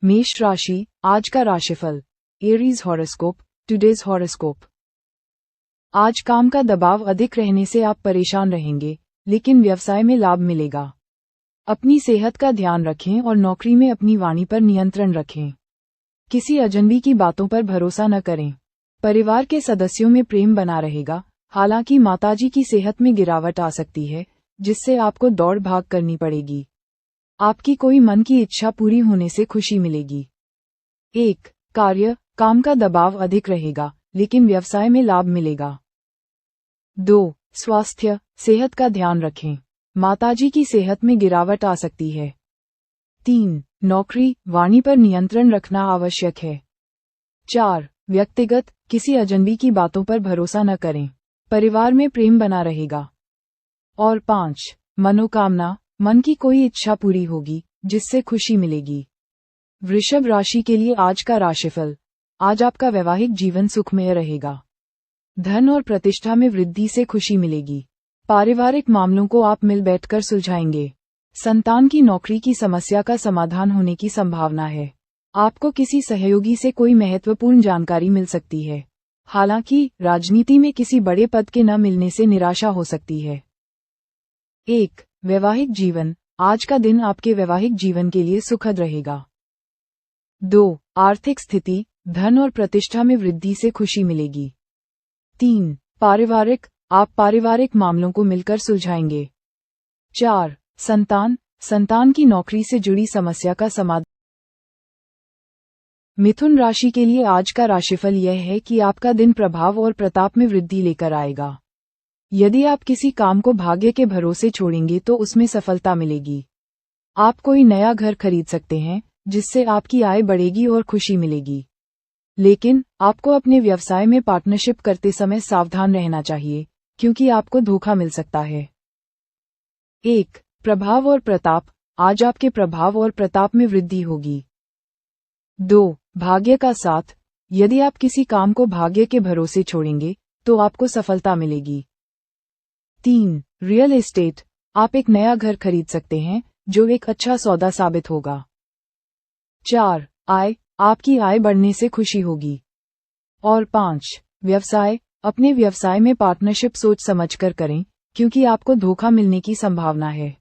मेष राशि, आज का राशिफल। Aries horoscope, today's horoscope. आज काम का दबाव अधिक रहने से आप परेशान रहेंगे, लेकिन व्यवसाय में लाभ मिलेगा। अपनी सेहत का ध्यान रखें और नौकरी में अपनी वाणी पर नियंत्रण रखें। किसी अजनबी की बातों पर भरोसा न करें। परिवार के सदस्यों में प्रेम बना रहेगा, हालांकि माताजी की सेहत में गिरावट आ सकती है, जिससे आपको दौड़ भाग करनी पड़ेगी। आपकी कोई मन की इच्छा पूरी होने से खुशी मिलेगी। 1. कार्य, काम का दबाव अधिक रहेगा, लेकिन व्यवसाय में लाभ मिलेगा। 2. स्वास्थ्य, सेहत का ध्यान रखें। माताजी की सेहत में गिरावट आ सकती है। 3. नौकरी, वाणी पर नियंत्रण रखना आवश्यक है। 4. व्यक्तिगत, किसी अजनबी की बातों पर भरोसा न करें। परिवार में प्रेम बना रहेगा। और 5. मनोकामना, मन की कोई इच्छा पूरी होगी, जिससे खुशी मिलेगी। वृषभ राशि के लिए आज का राशिफल। आज आपका वैवाहिक जीवन सुखमय रहेगा। धन और प्रतिष्ठा में वृद्धि से खुशी मिलेगी। पारिवारिक मामलों को आप मिल बैठकर सुलझाएंगे। संतान की नौकरी की समस्या का समाधान होने की संभावना है। आपको किसी सहयोगी से कोई महत्वपूर्ण जानकारी मिल सकती है। हालांकि राजनीति में किसी बड़े पद के न मिलने से निराशा हो सकती है। 1. वैवाहिक जीवन, आज का दिन आपके वैवाहिक जीवन के लिए सुखद रहेगा। 2. आर्थिक स्थिति, धन और प्रतिष्ठा में वृद्धि से खुशी मिलेगी। 3. पारिवारिक, आप पारिवारिक मामलों को मिलकर सुलझाएंगे। 4. संतान की नौकरी से जुड़ी समस्या का समाधान। मिथुन राशि के लिए आज का राशिफल यह है कि आपका दिन प्रभाव और प्रताप में वृद्धि लेकर आएगा। यदि आप किसी काम को भाग्य के भरोसे छोड़ेंगे तो उसमें सफलता मिलेगी। आप कोई नया घर खरीद सकते हैं, जिससे आपकी आय बढ़ेगी और खुशी मिलेगी। लेकिन आपको अपने व्यवसाय में पार्टनरशिप करते समय सावधान रहना चाहिए, क्योंकि आपको धोखा मिल सकता है। 1. प्रभाव और प्रताप, आज आपके प्रभाव और प्रताप में वृद्धि होगी। 2. भाग्य का साथ, यदि आप किसी काम को भाग्य के भरोसे छोड़ेंगे तो आपको सफलता मिलेगी। 3. रियल एस्टेट, आप एक नया घर खरीद सकते हैं, जो एक अच्छा सौदा साबित होगा। 4. आय, आपकी आय बढ़ने से खुशी होगी। और 5. व्यवसाय, अपने व्यवसाय में पार्टनरशिप सोच समझकर करें, क्योंकि आपको धोखा मिलने की संभावना है।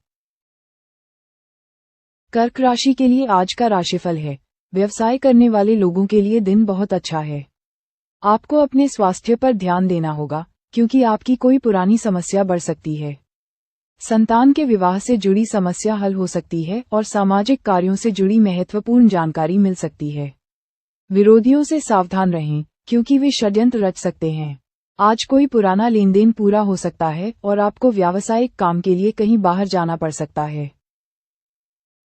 कर्क राशि के लिए आज का राशिफल है। व्यवसाय करने वाले लोगों के लिए दिन बहुत अच्छा है। आपको अपने स्वास्थ्य पर ध्यान देना होगा, क्योंकि आपकी कोई पुरानी समस्या बढ़ सकती है। संतान के विवाह से जुड़ी समस्या हल हो सकती है और सामाजिक कार्यों से जुड़ी महत्वपूर्ण जानकारी मिल सकती है। विरोधियों से सावधान रहें, क्योंकि वे षड्यंत्र रच सकते हैं। आज कोई पुराना लेन देन पूरा हो सकता है और आपको व्यावसायिक काम के लिए कहीं बाहर जाना पड़ सकता है।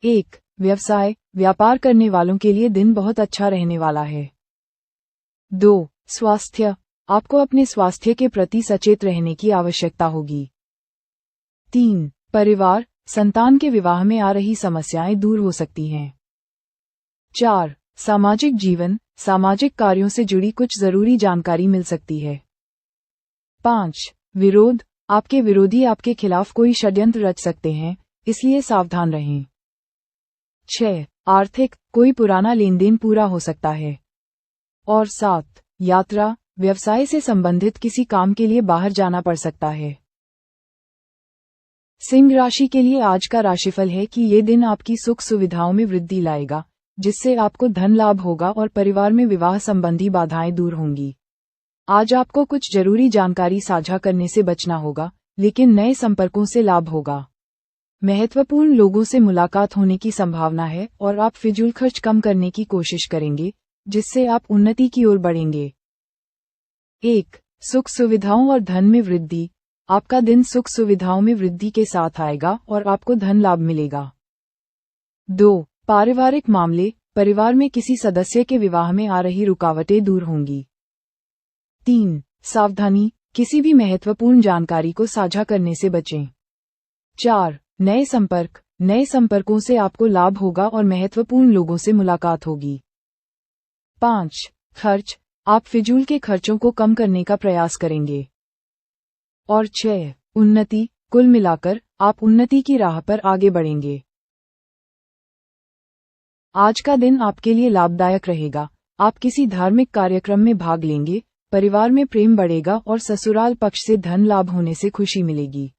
1. व्यवसाय, व्यापार करने वालों के लिए दिन बहुत अच्छा रहने वाला है। 2. स्वास्थ्य, आपको अपने स्वास्थ्य के प्रति सचेत रहने की आवश्यकता होगी। 3. परिवार, संतान के विवाह में आ रही समस्याएं दूर हो सकती हैं। 4. सामाजिक जीवन, सामाजिक कार्यों से जुड़ी कुछ जरूरी जानकारी मिल सकती है। 5. विरोध, आपके विरोधी आपके खिलाफ कोई षड्यंत्र रच सकते हैं, इसलिए सावधान रहें। 6. आर्थिक, कोई पुराना लेन देन पूरा हो सकता है। और 7. यात्रा, व्यवसाय से संबंधित किसी काम के लिए बाहर जाना पड़ सकता है। सिंह राशि के लिए आज का राशिफल है कि ये दिन आपकी सुख सुविधाओं में वृद्धि लाएगा, जिससे आपको धन लाभ होगा और परिवार में विवाह संबंधी बाधाएं दूर होंगी। आज आपको कुछ जरूरी जानकारी साझा करने से बचना होगा, लेकिन नए संपर्कों से लाभ होगा। महत्वपूर्ण लोगों से मुलाकात होने की संभावना है और आप फिजूल खर्च कम करने की कोशिश करेंगे, जिससे आप उन्नति की ओर बढ़ेंगे। 1. सुख सुविधाओं और धन में वृद्धि, आपका दिन सुख सुविधाओं में वृद्धि के साथ आएगा और आपको धन लाभ मिलेगा। 2. पारिवारिक मामले, परिवार में किसी सदस्य के विवाह में आ रही रुकावटें दूर होंगी। 3. सावधानी, किसी भी महत्वपूर्ण जानकारी को साझा करने से बचें। 4. नए संपर्कों से आपको लाभ होगा और महत्वपूर्ण लोगों से मुलाकात होगी। 5. खर्च, आप फिजूल के खर्चों को कम करने का प्रयास करेंगे। और 6. उन्नति, कुल मिलाकर आप उन्नति की राह पर आगे बढ़ेंगे। आज का दिन आपके लिए लाभदायक रहेगा। आप किसी धार्मिक कार्यक्रम में भाग लेंगे, परिवार में प्रेम बढ़ेगा और ससुराल पक्ष से धन लाभ होने से खुशी मिलेगी।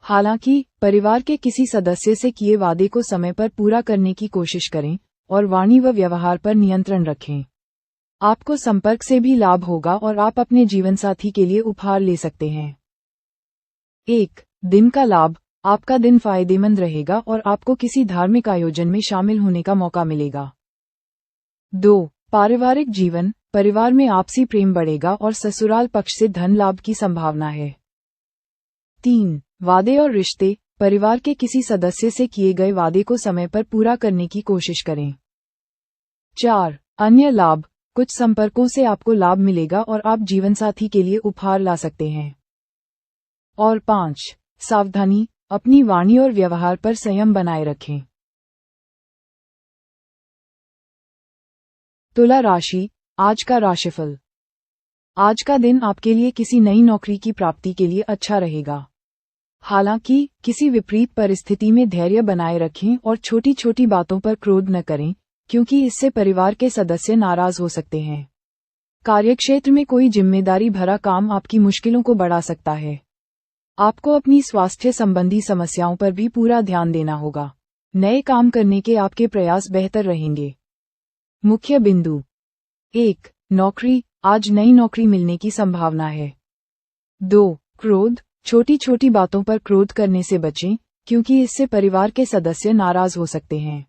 हालांकि परिवार के किसी सदस्य से किए वादे को समय पर पूरा करने की कोशिश करें और वाणी व व्यवहार पर नियंत्रण रखें। आपको संपर्क से भी लाभ होगा और आप अपने जीवनसाथी के लिए उपहार ले सकते हैं। 1. दिन का लाभ। आपका दिन फायदेमंद रहेगा और आपको किसी धार्मिक आयोजन में शामिल होने का मौका मिलेगा। 2. पारिवारिक जीवन। परिवार में आपसी प्रेम बढ़ेगा और ससुराल पक्ष से धन लाभ की संभावना है। 3. वादे और रिश्ते। परिवार के किसी सदस्य से किए गए वादे को समय पर पूरा करने की कोशिश करें। 4. अन्य लाभ। कुछ संपर्कों से आपको लाभ मिलेगा और आप जीवनसाथी के लिए उपहार ला सकते हैं। और 5. सावधानी। अपनी वाणी और व्यवहार पर संयम बनाए रखें। तुला राशि। आज का राशिफल। आज का दिन आपके लिए किसी नई नौकरी की प्राप्ति के लिए अच्छा रहेगा। हालांकि किसी विपरीत परिस्थिति में धैर्य बनाए रखें और छोटी छोटी बातों पर क्रोध न करें, क्योंकि इससे परिवार के सदस्य नाराज हो सकते हैं। कार्यक्षेत्र में कोई जिम्मेदारी भरा काम आपकी मुश्किलों को बढ़ा सकता है। आपको अपनी स्वास्थ्य संबंधी समस्याओं पर भी पूरा ध्यान देना होगा। नए काम करने के आपके प्रयास बेहतर रहेंगे। मुख्य बिंदु। 1. नौकरी। आज नई नौकरी मिलने की संभावना है। 2. क्रोध। छोटी छोटी बातों पर क्रोध करने से बचें, क्योंकि इससे परिवार के सदस्य नाराज हो सकते हैं।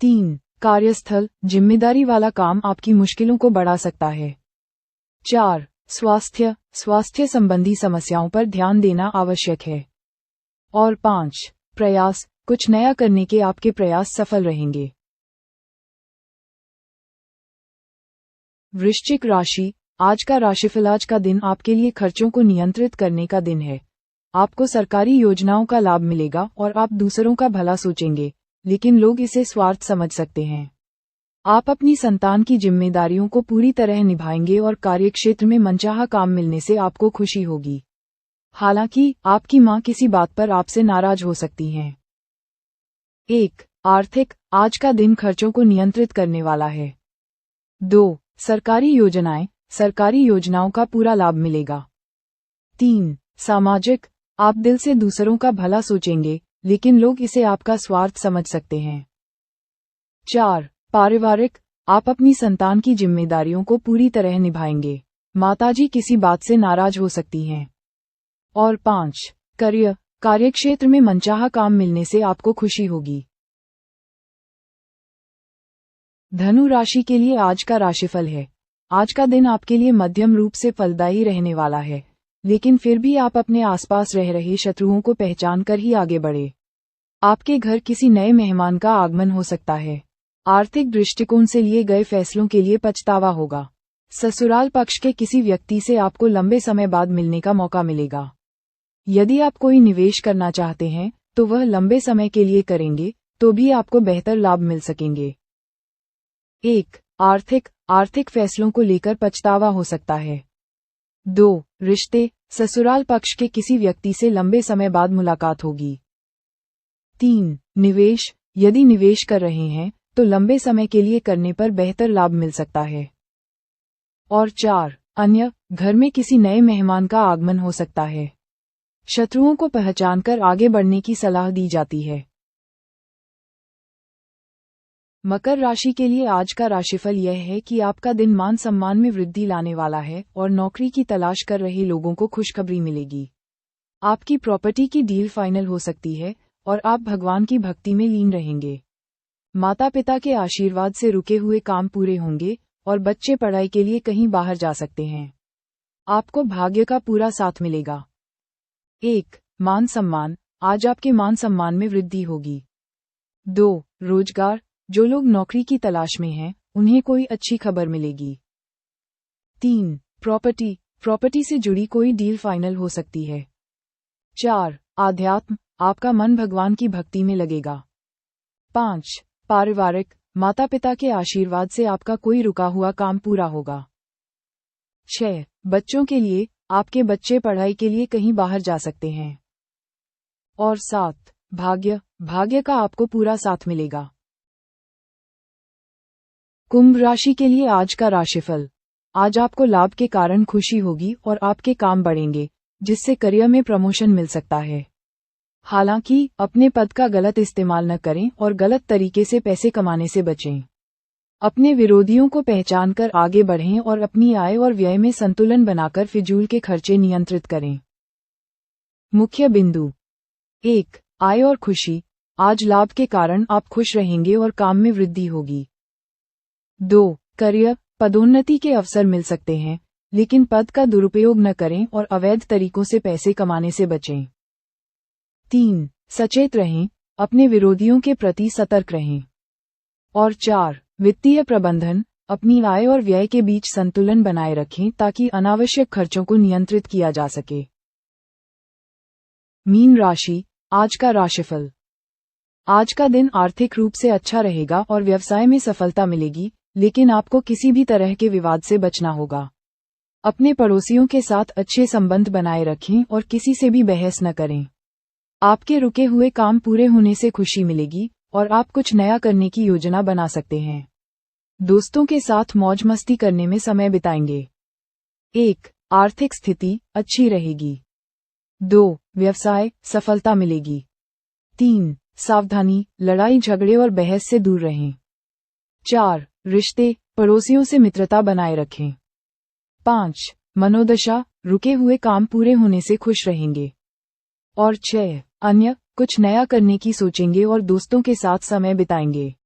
3. कार्यस्थल। जिम्मेदारी वाला काम आपकी मुश्किलों को बढ़ा सकता है। 4. स्वास्थ्य संबंधी समस्याओं पर ध्यान देना आवश्यक है। और 5. प्रयास। कुछ नया करने के आपके प्रयास सफल रहेंगे। वृश्चिक राशि। आज का राशिफल। आज का दिन आपके लिए खर्चों को नियंत्रित करने का दिन है। आपको सरकारी योजनाओं का लाभ मिलेगा और आप दूसरों का भला सोचेंगे, लेकिन लोग इसे स्वार्थ समझ सकते हैं। आप अपनी संतान की जिम्मेदारियों को पूरी तरह निभाएंगे और कार्यक्षेत्र में मनचाहा काम मिलने से आपको खुशी होगी। हालांकि आपकी मां किसी बात पर आपसे नाराज हो सकती हैं। 1. आर्थिक। आज का दिन खर्चों को नियंत्रित करने वाला है। 2. सरकारी योजनाओं का पूरा लाभ मिलेगा। 3. सामाजिक। आप दिल से दूसरों का भला सोचेंगे, लेकिन लोग इसे आपका स्वार्थ समझ सकते हैं। 4. पारिवारिक। आप अपनी संतान की जिम्मेदारियों को पूरी तरह निभाएंगे। माताजी किसी बात से नाराज हो सकती हैं। और 5. कार्यक्षेत्र में मनचाहा काम मिलने से आपको खुशी होगी। धनु राशि के लिए आज का राशिफल है। आज का दिन आपके लिए मध्यम रूप से फलदायी रहने वाला है, लेकिन फिर भी आप अपने आसपास रह रहे शत्रुओं को पहचान कर ही आगे बढ़े। आपके घर किसी नए मेहमान का आगमन हो सकता है। आर्थिक दृष्टिकोण से लिए गए फैसलों के लिए पछतावा होगा। ससुराल पक्ष के किसी व्यक्ति से आपको लंबे समय बाद मिलने का मौका मिलेगा। यदि आप कोई निवेश करना चाहते हैं तो वह लंबे समय के लिए करेंगे, तो भी आपको बेहतर लाभ मिल सकेंगे। 1. आर्थिक फैसलों को लेकर पछतावा हो सकता है। 2. रिश्ते। ससुराल पक्ष के किसी व्यक्ति से लंबे समय बाद मुलाकात होगी। 3. निवेश। यदि निवेश कर रहे हैं तो लंबे समय के लिए करने पर बेहतर लाभ मिल सकता है। और 4. अन्य। घर में किसी नए मेहमान का आगमन हो सकता है। शत्रुओं को पहचानकर आगे बढ़ने की सलाह दी जाती है। मकर राशि के लिए आज का राशिफल यह है कि आपका दिन मान सम्मान में वृद्धि लाने वाला है और नौकरी की तलाश कर रहे लोगों को खुशखबरी मिलेगी। आपकी प्रॉपर्टी की डील फाइनल हो सकती है और आप भगवान की भक्ति में लीन रहेंगे। माता पिता के आशीर्वाद से रुके हुए काम पूरे होंगे और बच्चे पढ़ाई के लिए कहीं बाहर जा सकते हैं। आपको भाग्य का पूरा साथ मिलेगा। 1. मान सम्मान। आज आपके मान सम्मान में वृद्धि होगी। 2. रोजगार। जो लोग नौकरी की तलाश में हैं, उन्हें कोई अच्छी खबर मिलेगी। 3. प्रॉपर्टी से जुड़ी कोई डील फाइनल हो सकती है। 4. आध्यात्म। आपका मन भगवान की भक्ति में लगेगा। 5. पारिवारिक। माता पिता के आशीर्वाद से आपका कोई रुका हुआ काम पूरा होगा। 6. बच्चों के लिए। आपके बच्चे पढ़ाई के लिए कहीं बाहर जा सकते हैं। और 7. भाग्य का आपको पूरा साथ मिलेगा। कुंभ राशि के लिए आज का राशिफल। आज आपको लाभ के कारण खुशी होगी और आपके काम बढ़ेंगे, जिससे करियर में प्रमोशन मिल सकता है। हालांकि अपने पद का गलत इस्तेमाल न करें और गलत तरीके से पैसे कमाने से बचें। अपने विरोधियों को पहचानकर आगे बढ़ें और अपनी आय और व्यय में संतुलन बनाकर फिजूल के खर्चे नियंत्रित करें। मुख्य बिंदु 1. आय और खुशी। आज लाभ के कारण आप खुश रहेंगे और काम में वृद्धि होगी। 2. करियर। पदोन्नति के अवसर मिल सकते हैं, लेकिन पद का दुरुपयोग न करें और अवैध तरीकों से पैसे कमाने से बचें। 3. सचेत रहें, अपने विरोधियों के प्रति सतर्क रहें। और 4. वित्तीय प्रबंधन। अपनी आय और व्यय के बीच संतुलन बनाए रखें ताकि अनावश्यक खर्चों को नियंत्रित किया जा सके। मीन राशि। आज का राशिफल। आज का दिन आर्थिक रूप से अच्छा रहेगा और व्यवसाय में सफलता मिलेगी, लेकिन आपको किसी भी तरह के विवाद से बचना होगा। अपने पड़ोसियों के साथ अच्छे संबंध बनाए रखें और किसी से भी बहस न करें। आपके रुके हुए काम पूरे होने से खुशी मिलेगी और आप कुछ नया करने की योजना बना सकते हैं। दोस्तों के साथ मौज मस्ती करने में समय बिताएंगे। 1. आर्थिक स्थिति अच्छी रहेगी। 2. व्यवसाय सफलता मिलेगी। 3. सावधानी, लड़ाई झगड़े और बहस से दूर रहें। 4. रिश्ते, पड़ोसियों से मित्रता बनाए रखें। 5. मनोदशा, रुके हुए काम पूरे होने से खुश रहेंगे। और 6. अन्य, कुछ नया करने की सोचेंगे और दोस्तों के साथ समय बिताएंगे।